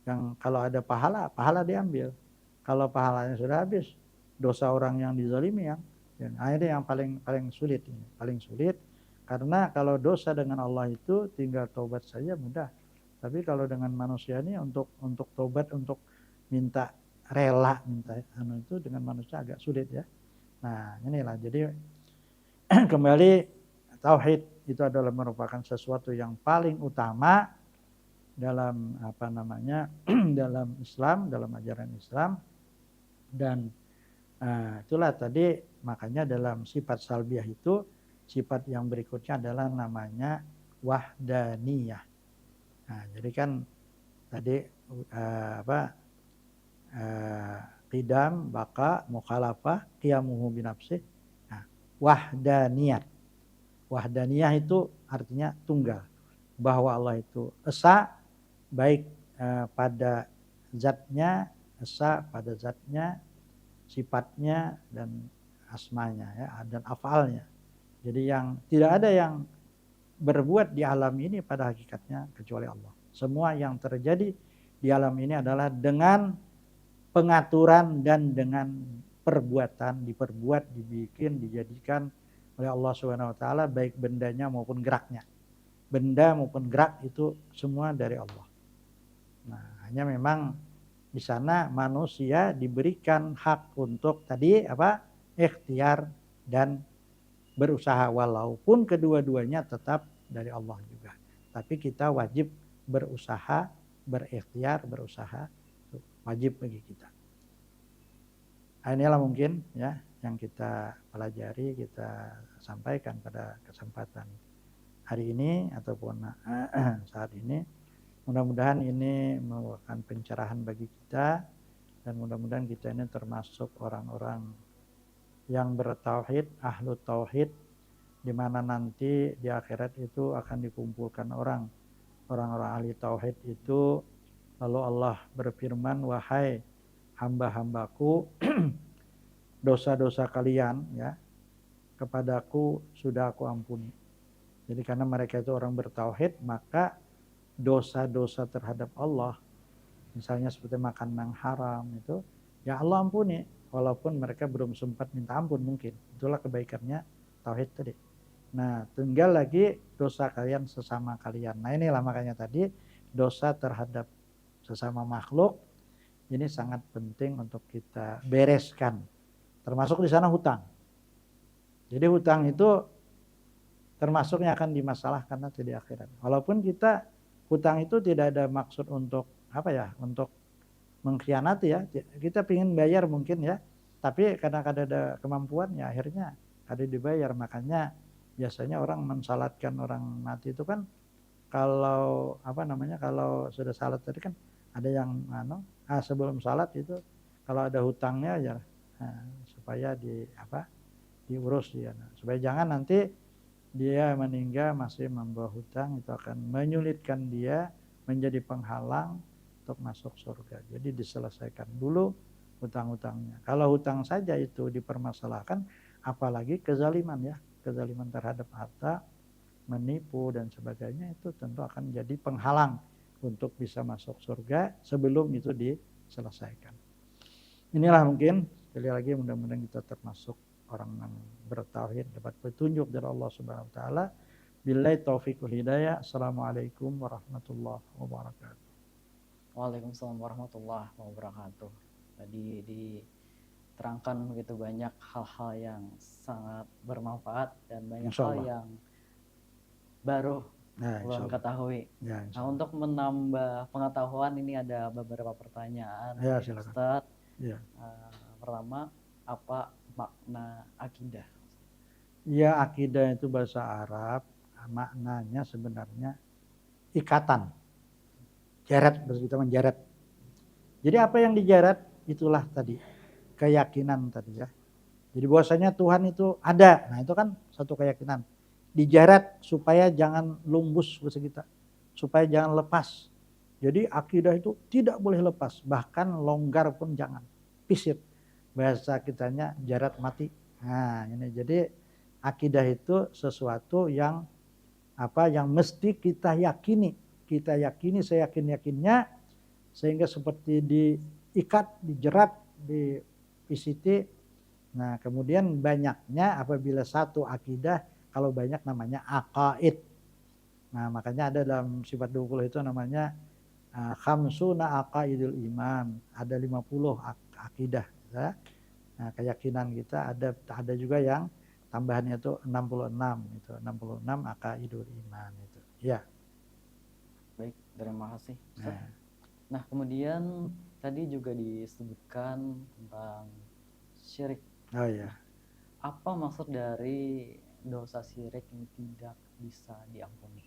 yang kalau ada pahala diambil. Kalau pahalanya sudah habis, dosa orang yang dizalimi yang akhirnya yang paling sulit ini, paling sulit karena kalau dosa dengan Allah itu tinggal taubat saja mudah. Tapi kalau dengan manusia ini untuk taubat, untuk minta rela, minta itu dengan manusia agak sulit ya. Nah, inilah jadi kembali tauhid itu adalah merupakan sesuatu yang paling utama dalam dalam Islam, dalam ajaran Islam. Dan itulah tadi makanya dalam sifat salbiyah itu sifat yang berikutnya adalah namanya wahdaniyah. Nah, jadi kan tadi qidam, baqa, mukhalafah, qiyamuhu binafsih. Nah, wahdaniyah. Wahdaniyah itu artinya tunggal. Bahwa Allah itu esa, baik pada zatnya, esa pada zatnya, sifatnya dan asmanya ya, dan afalnya. Jadi yang tidak ada yang berbuat di alam ini pada hakikatnya kecuali Allah. Semua yang terjadi di alam ini adalah dengan pengaturan dan dengan perbuatan, diperbuat, dibikin, dijadikan oleh Allah Subhanahu wa taala, baik bendanya maupun geraknya. Benda maupun gerak itu semua dari Allah. Nah, hanya memang di sana manusia diberikan hak untuk tadi ikhtiar dan berusaha, walaupun kedua-duanya tetap dari Allah juga. Tapi kita wajib berusaha, berikhtiar, berusaha, wajib bagi kita. Nah, inilah mungkin ya yang kita pelajari, kita sampaikan pada kesempatan hari ini ataupun saat ini. Mudah-mudahan ini merupakan pencerahan bagi kita dan mudah-mudahan kita ini termasuk orang-orang yang bertauhid, ahlu tauhid, di mana nanti di akhirat itu akan dikumpulkan orang-orang ahli tauhid itu, lalu Allah berfirman, wahai hamba-hambaku, dosa-dosa kalian ya kepadaku sudah aku ampuni. Jadi karena mereka itu orang bertauhid, maka dosa-dosa terhadap Allah, misalnya seperti makan yang haram itu, ya Allah ampuni, walaupun mereka belum sempat minta ampun mungkin. Itulah kebaikannya tauhid tadi. Nah, tinggal lagi dosa kalian sesama kalian. Nah, inilah makanya tadi dosa terhadap sesama makhluk ini sangat penting untuk kita bereskan. Termasuk di sana hutang. Jadi hutang itu termasuknya akan dimasalahkan nanti di akhirat. Walaupun kita hutang itu tidak ada maksud untuk untuk mengkhianati ya. Kita ingin bayar mungkin ya, tapi karena ada kemampuannya akhirnya ada dibayar. Makanya biasanya orang mensalatkan orang mati itu kan kalau kalau sudah salat tadi kan ada yang sebelum salat itu kalau ada hutangnya ya supaya diurus dia. Supaya jangan nanti dia meninggal masih membawa hutang, itu akan menyulitkan dia, menjadi penghalang untuk masuk surga. Jadi diselesaikan dulu hutang-hutangnya. Kalau hutang saja itu dipermasalahkan, apalagi kezaliman ya, kezaliman terhadap harta, menipu dan sebagainya, itu tentu akan jadi penghalang untuk bisa masuk surga sebelum itu diselesaikan. Inilah mungkin sekali lagi mudah-mudahan kita termasuk orang yang bertauhid, dapat petunjuk dari Allah Subhanahu wa taala. Billahi taufiqul hidayah. Assalamualaikum warahmatullahi wabarakatuh. Waalaikumsalam warahmatullahi wabarakatuh. Tadi diterangkan begitu banyak hal-hal yang sangat bermanfaat dan banyak hal yang baru belum ketahui. Ya, nah, untuk menambah pengetahuan ini ada beberapa pertanyaan. Ya, silakan. Ustaz. Ya. Pertama, apa makna akidah? Ya, akidah itu bahasa Arab maknanya sebenarnya ikatan. Jarat, kita menjarat. Jadi apa yang dijarat itulah tadi keyakinan tadi ya. Jadi bahwasanya Tuhan itu ada. Nah, itu kan satu keyakinan. Dijarat supaya jangan lumbus bahasa kita. Supaya jangan lepas. Jadi akidah itu tidak boleh lepas, bahkan longgar pun jangan. Pisit. Bahasa kitanya jarat mati. Nah, ini jadi akidah itu sesuatu yang yang mesti kita yakini. Kita yakini seyakin-yakinnya sehingga seperti diikat, dijerat, dipisiti. Nah, kemudian banyaknya apabila satu akidah, kalau banyak namanya aqaid. Nah, makanya ada dalam sifat 20 itu namanya khamsuna aqaidul iman. Ada 50 akidah. Ya. Nah, keyakinan kita ada juga yang tambahannya itu 66 itu 66 aqaidul iman itu. Ya. Baik, terima kasih Ustaz. Nah, kemudian tadi juga disebutkan tentang syirik. Oh ya. Apa maksud dari dosa syirik yang tidak bisa diampuni?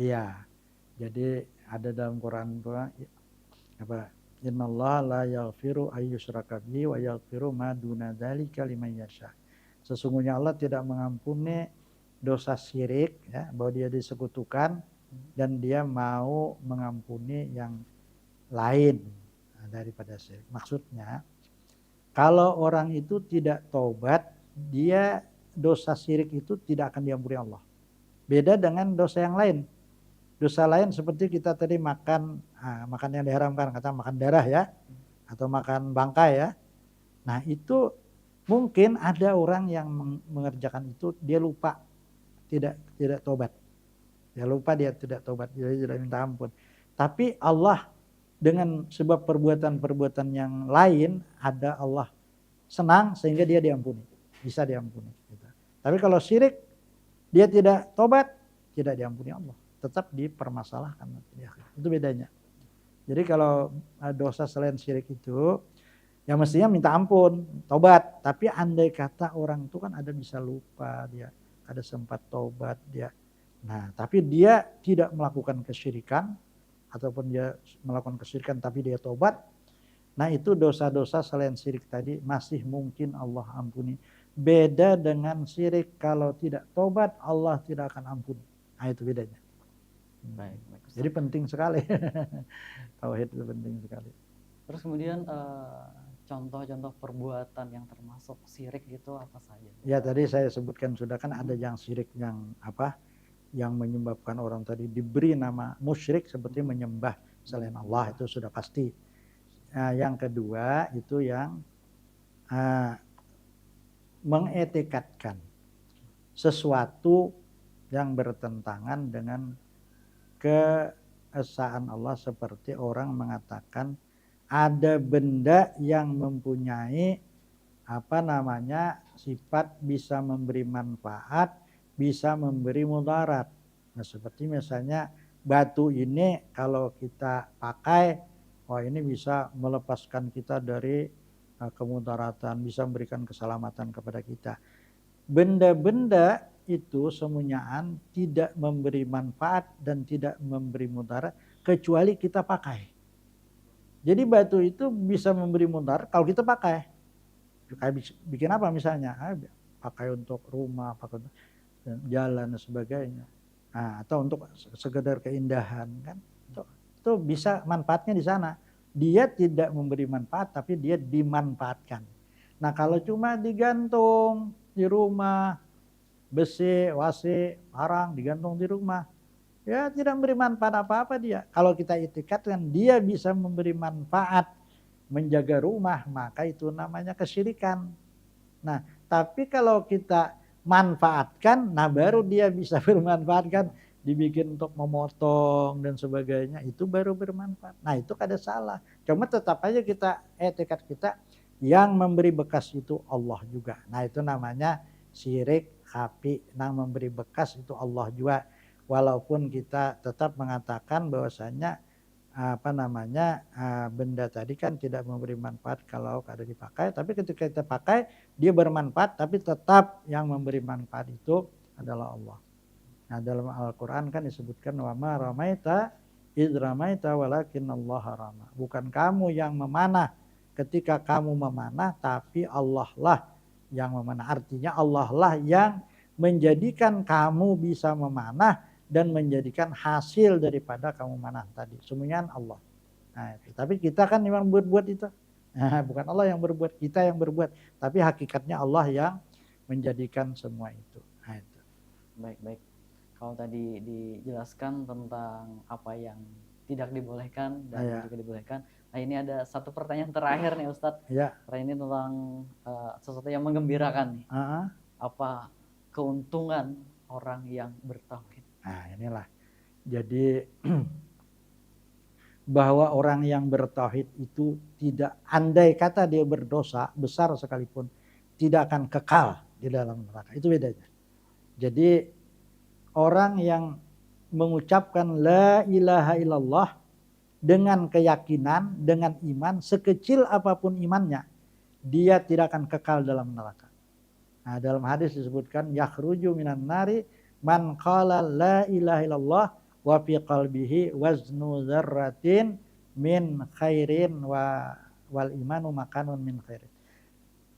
Iya. Jadi ada dalam Quran apa? Innallaha la yaghfiru ayyushraka bihi wa yaghfiru ma duna dzalika liman yasha. Sesungguhnya Allah tidak mengampuni dosa syirik ya, bahwa dia disekutukan dan dia mau mengampuni yang lain daripada syirik. Maksudnya kalau orang itu tidak taubat, dia dosa syirik itu tidak akan diampuni Allah. Beda dengan dosa yang lain. Dosa lain seperti kita tadi makan yang diharamkan, kata makan darah ya, atau makan bangkai ya. Nah itu mungkin ada orang yang mengerjakan itu dia lupa, tidak tobat. Dia lupa, dia tidak tobat, dia tidak minta ampun. Tapi Allah dengan sebab perbuatan-perbuatan yang lain ada Allah senang sehingga dia diampuni, bisa diampuni. Gitu. Tapi kalau syirik dia tidak tobat, tidak diampuni Allah, tetap dipermasalahkan. Itu bedanya. Jadi kalau dosa selain syirik itu, ya mestinya minta ampun, tobat. Tapi andai kata orang itu kan ada bisa lupa, dia ada sempat tobat dia. Nah, tapi dia tidak melakukan kesyirikan ataupun dia melakukan kesyirikan tapi dia tobat. Nah, itu dosa-dosa selain syirik tadi masih mungkin Allah ampuni. Beda dengan syirik, kalau tidak tobat Allah tidak akan ampuni. Nah, itu bedanya. Baik. Jadi penting sekali. Tauhid itu penting sekali. Terus kemudian contoh-contoh perbuatan yang termasuk syirik itu apa saja? Ya tadi saya sebutkan sudah kan ada yang syirik yang yang menyebabkan orang tadi diberi nama musyrik seperti menyembah selain Allah, itu sudah pasti. Yang kedua itu yang mengetikatkan sesuatu yang bertentangan dengan keesaan Allah, seperti orang mengatakan ada benda yang mempunyai sifat bisa memberi manfaat, bisa memberi mudarat. Nah, seperti misalnya batu ini kalau kita pakai, wah ini bisa melepaskan kita dari kemudaratan, bisa memberikan keselamatan kepada kita. Benda-benda itu semuanya tidak memberi manfaat dan tidak memberi mudarat kecuali kita pakai. Jadi batu itu bisa memberi mudarat kalau kita pakai. Kayak bikin apa misalnya? Pakai untuk rumah, pakai untuk jalan dan sebagainya. Nah, atau untuk sekedar keindahan kan. Itu bisa manfaatnya di sana. Dia tidak memberi manfaat tapi dia dimanfaatkan. Nah, kalau cuma digantung di rumah, besi, wasi, parang digantung di rumah, ya tidak memberi manfaat apa-apa dia. Kalau kita itikadkan dia bisa memberi manfaat menjaga rumah, maka itu namanya kesyirikan. Nah, tapi kalau kita manfaatkan, nah baru dia bisa bermanfaatkan, dibikin untuk memotong dan sebagainya, itu baru bermanfaat. Nah, itu kada salah. Cuma tetap aja kita etikat kita yang memberi bekas itu Allah juga. Nah, itu namanya syirik khafi. Nah, memberi bekas itu Allah juga. Walaupun kita tetap mengatakan bahwasanya benda tadi kan tidak memberi manfaat kalau kada dipakai, tapi ketika kita pakai dia bermanfaat, tapi tetap yang memberi manfaat itu adalah Allah. Nah, dalam Al-Qur'an kan disebutkan wa ma ramaita id ramaita walakinallaha rama. Bukan kamu yang memanah ketika kamu memanah, tapi Allah lah yang memanah. Artinya Allah lah yang menjadikan kamu bisa memanah dan menjadikan hasil daripada kamu manah tadi. Semuanya Allah. Nah, tapi kita kan memang berbuat itu. Nah, bukan Allah yang berbuat, kita yang berbuat. Tapi hakikatnya Allah yang menjadikan semua itu. Nah, itu. Baik. Kalau tadi dijelaskan tentang apa yang tidak dibolehkan dan Iya. juga dibolehkan. Nah, ini ada satu pertanyaan terakhir nih Ustadz. Ya. Karena ini tentang sesuatu yang menggembirakan nih. Apa keuntungan orang yang bertauhid? Nah, inilah. Jadi bahwa orang yang bertauhid itu tidak, andai kata dia berdosa besar sekalipun, tidak akan kekal di dalam neraka. Itu bedanya. Jadi orang yang mengucapkan la ilaha illallah dengan keyakinan, dengan iman, sekecil apapun imannya, dia tidak akan kekal dalam neraka. Nah, dalam hadis disebutkan yakhruju minan nari man qala la ilaha illallah wa fi qalbihi waznu dzarratin min khairin wal imanu makanun min khairin.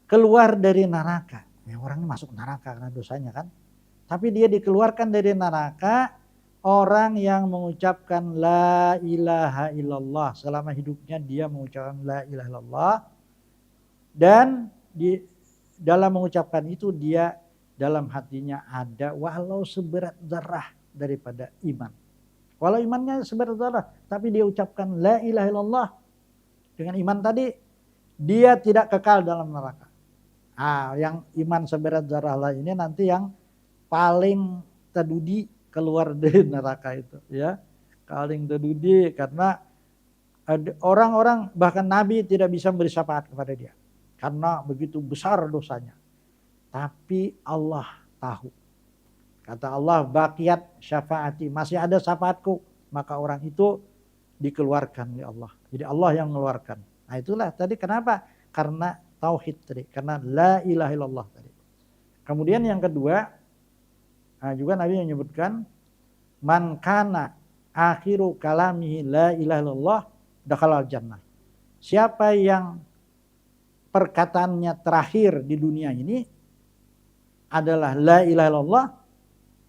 Keluar dari neraka. Ya, orangnya masuk neraka karena dosanya kan. Tapi dia dikeluarkan dari neraka orang yang mengucapkan la ilaha illallah. Selama hidupnya dia mengucapkan la ilaha illallah. Dan dalam mengucapkan itu dia dalam hatinya ada walau seberat zarah daripada iman. Walau imannya seberat zarah, tapi dia ucapkan la ilaha illallah dengan iman tadi, dia tidak kekal dalam neraka. Nah, yang iman seberat zarah lah ini nanti yang paling terdudi keluar dari neraka itu, ya. Paling terdudi karena orang-orang bahkan Nabi tidak bisa beri syafaat kepada dia karena begitu besar dosanya. Tapi Allah tahu. Kata Allah, baqiyat syafaati, masih ada syafaatku, maka orang itu dikeluarkan oleh Allah. Jadi Allah yang mengeluarkan. Nah, itulah tadi kenapa? Karena tauhid tadi, karena la ilaha illallah tadi. Kemudian yang kedua, juga Nabi menyebutkan man kana akhiru kalamihi la ilaha illallah dakhalal jannah. Siapa yang perkataannya terakhir di dunia ini adalah la ilaha illallah,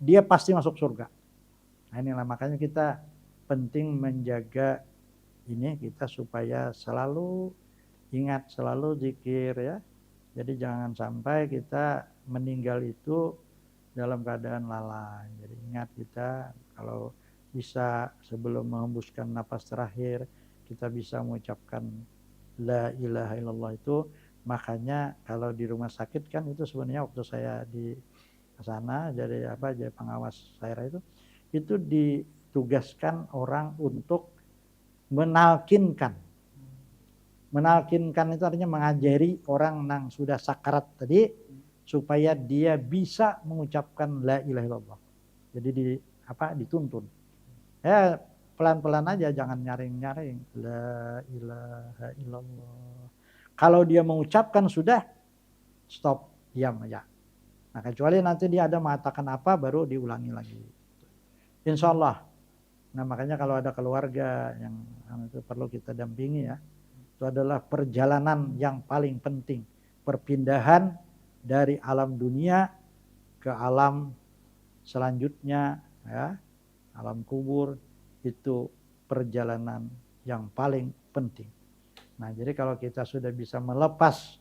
dia pasti masuk surga. Nah, inilah makanya kita penting menjaga ini kita supaya selalu ingat, selalu zikir ya. Jadi jangan sampai kita meninggal itu dalam keadaan lalai. Jadi ingat kita kalau bisa sebelum menghembuskan napas terakhir kita bisa mengucapkan la ilaha illallah itu. Makanya kalau di rumah sakit kan itu sebenarnya waktu saya di sana jadi pengawas saya itu ditugaskan orang untuk menalkinkan. Menalkinkan itu artinya mengajari orang yang sudah sakarat tadi supaya dia bisa mengucapkan la ilaha illallah. Jadi dituntun. Ya pelan-pelan aja, jangan nyaring-nyaring. La ilaha illallah. Kalau dia mengucapkan sudah stop, diam aja. Nah, kecuali nanti dia ada mengatakan apa baru diulangi lagi. Insya Allah. Nah, makanya kalau ada keluarga yang itu perlu kita dampingi ya. Itu adalah perjalanan yang paling penting. Perpindahan dari alam dunia ke alam selanjutnya ya, alam kubur, itu perjalanan yang paling penting. Nah, jadi kalau kita sudah bisa melepas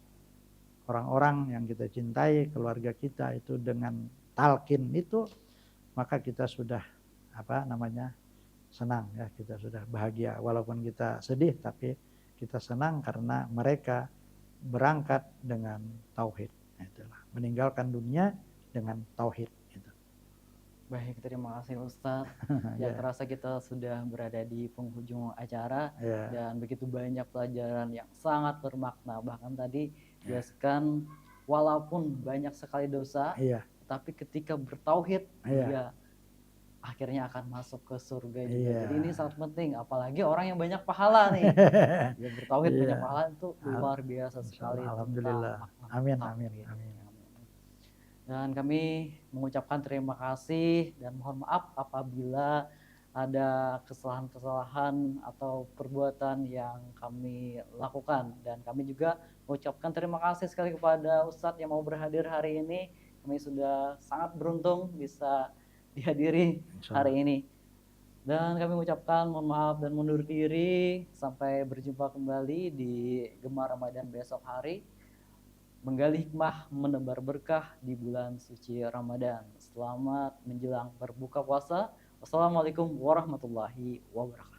orang-orang yang kita cintai, keluarga kita itu dengan talqin itu, maka kita sudah senang ya, kita sudah bahagia walaupun kita sedih tapi kita senang karena mereka berangkat dengan tauhid. Itulah, meninggalkan dunia dengan tauhid. Gitu. Baik, terima kasih Ustadz. Ya, terasa kita sudah berada di penghujung acara dan begitu banyak pelajaran yang sangat bermakna. Bahkan tadi jelaskan walaupun banyak sekali dosa, tapi ketika bertauhid dia akhirnya akan masuk ke surga juga. Jadi ini sangat penting, apalagi orang yang banyak pahala nih. Dia bertauhid banyak pahala itu luar biasa sekali. Alhamdulillah. Amin. Dan kami mengucapkan terima kasih dan mohon maaf apabila ada kesalahan-kesalahan atau perbuatan yang kami lakukan. Dan kami juga mengucapkan terima kasih sekali kepada Ustadz yang mau berhadir hari ini. Kami sudah sangat beruntung bisa dihadiri hari ini. Dan kami mengucapkan mohon maaf dan mundur diri. Sampai berjumpa kembali di Gemar Ramadan besok hari. Menggali hikmah, menebar berkah di bulan suci Ramadan. Selamat menjelang berbuka puasa. Wassalamualaikum warahmatullahi wabarakatuh.